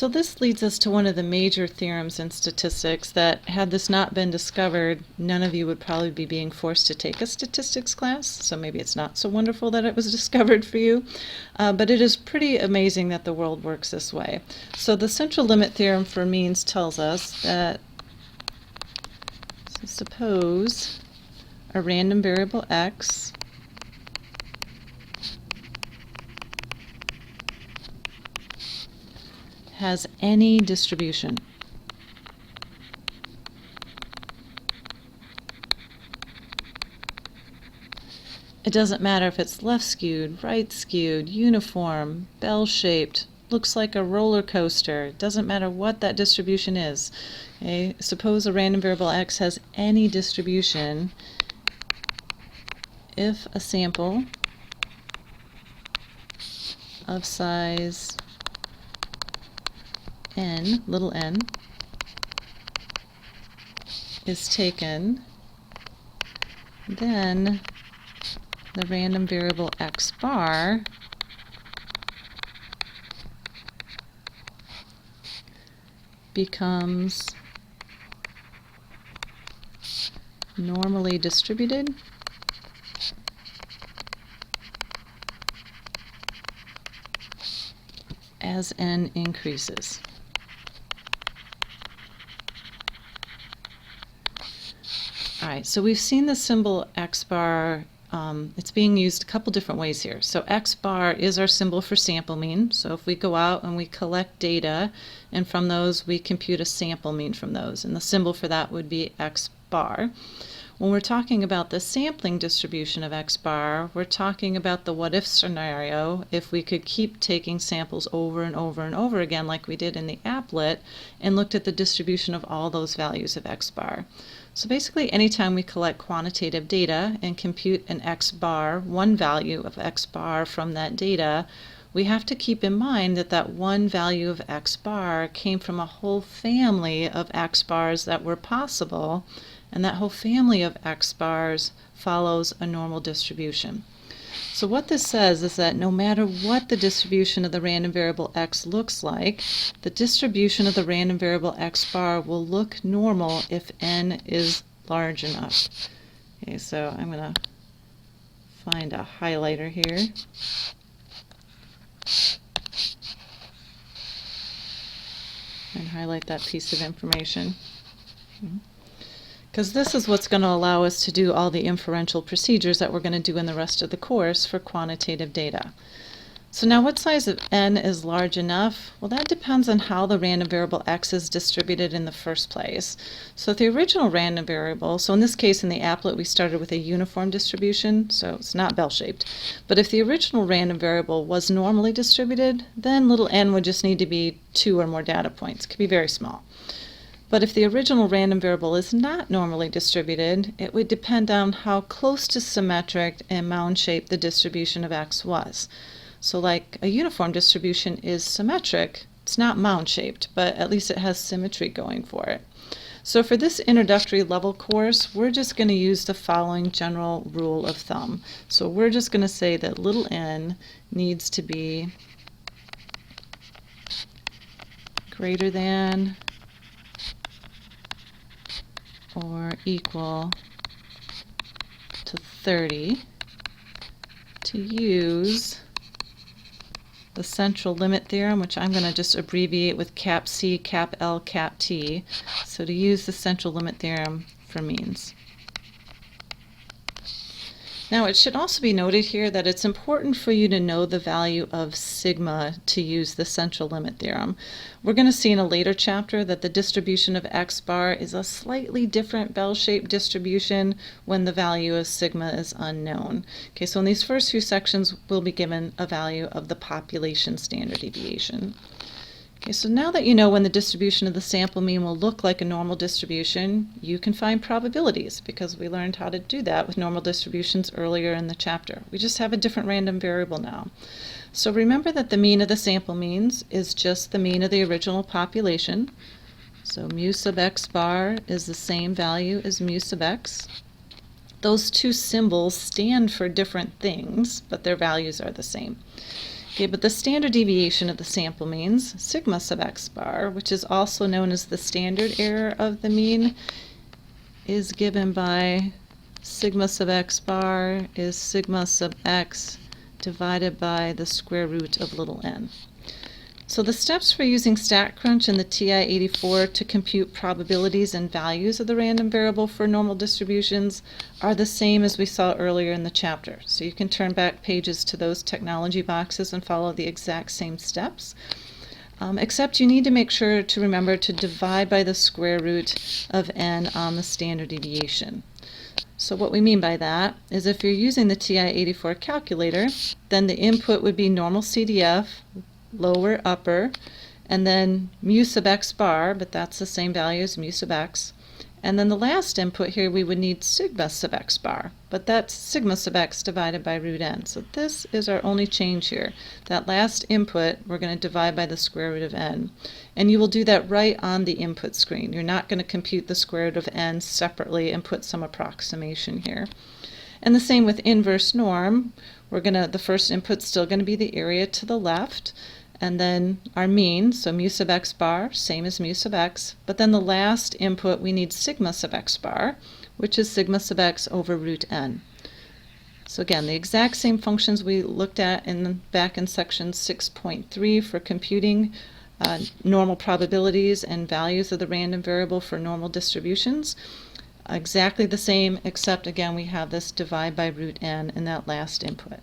So this leads us to one of the major theorems in statistics that, had this not been discovered, none of you would probably be being forced to take a statistics class, so maybe it's not so wonderful that it was discovered for you, but it is pretty amazing that the world works this way. So the central limit theorem for means tells us that, so suppose a random variable x has any distribution. It doesn't matter if it's left skewed, right skewed, uniform, bell-shaped, looks like a roller coaster. It doesn't matter what that distribution is. Okay? Suppose a random variable x has any distribution if a sample of size n, little n, is taken, then the random variable x bar becomes normally distributed as n increases. All right, so we've seen the symbol x bar. It's being used a couple different ways here. So x bar is our symbol for sample mean. So if we go out and we collect data, and from those we compute a sample mean from those, and the symbol for that would be x bar. When we're talking about the sampling distribution of x bar, we're talking about the what if scenario if we could keep taking samples over and over and over again like we did in the applet and looked at the distribution of all those values of x bar. So basically anytime we collect quantitative data and compute an x bar, one value of x bar from that data, we have to keep in mind that that one value of x bar came from a whole family of x bars that were possible, and that whole family of x bars follows a normal distribution. So what this says is that no matter what the distribution of the random variable x looks like, the distribution of the random variable x bar will look normal if n is large enough. Okay, so I'm going to find a highlighter here. And highlight that piece of information. Because this is what's going to allow us to do all the inferential procedures that we're going to do in the rest of the course for quantitative data. So now what size of n is large enough? Well, that depends on how the random variable x is distributed in the first place. So if the original random variable, so in this case in the applet we started with a uniform distribution, so it's not bell-shaped. But if the original random variable was normally distributed, then little n would just need to be 2 or more data points. It could be very small. But if the original random variable is not normally distributed, it would depend on how close to symmetric and mound-shaped the distribution of x was. So like a uniform distribution is symmetric, it's not mound-shaped, but at least it has symmetry going for it. So for this introductory level course, we're just going to use the following general rule of thumb. So we're just going to say that little n needs to be greater than or equal to 30 to use the central limit theorem, which I'm going to just abbreviate with cap C, cap L, cap T. So to use the central limit theorem for means. Now it should also be noted here that it's important for you to know the value of sigma to use the central limit theorem. We're going to see in a later chapter that the distribution of x bar is a slightly different bell-shaped distribution when the value of sigma is unknown. Okay, so in these first few sections we'll be given a value of the population standard deviation. Okay, so now that you know when the distribution of the sample mean will look like a normal distribution, you can find probabilities because we learned how to do that with normal distributions earlier in the chapter. We just have a different random variable now. So remember that the mean of the sample means is just the mean of the original population. So mu sub x bar is the same value as mu sub x. Those two symbols stand for different things, but their values are the same. Okay, but the standard deviation of the sample means, sigma sub x bar, which is also known as the standard error of the mean, is given by sigma sub x bar is sigma sub x divided by the square root of little n. So the steps for using StatCrunch and the TI-84 to compute probabilities and values of the random variable for normal distributions are the same as we saw earlier in the chapter. So you can turn back pages to those technology boxes and follow the exact same steps. Except you need to make sure to remember to divide by the square root of n on the standard deviation. So what we mean by that is if you're using the TI-84 calculator, then the input would be normal CDF, lower, upper, and then mu sub x bar, but that's the same value as mu sub x. And then the last input here, we would need sigma sub x bar, but that's sigma sub x divided by root n. So this is our only change here. That last input, we're going to divide by the square root of n. And you will do that right on the input screen. You're not going to compute the square root of n separately and put some approximation here. And the same with inverse norm. The first input's still going to be the area to the left. And then our mean, so mu sub x bar, same as mu sub x. But then the last input, we need sigma sub x bar, which is sigma sub x over root n. So again, the exact same functions we looked at back in section 6.3 for computing normal probabilities and values of the random variable for normal distributions. Exactly the same, except again we have this divide by root n in that last input.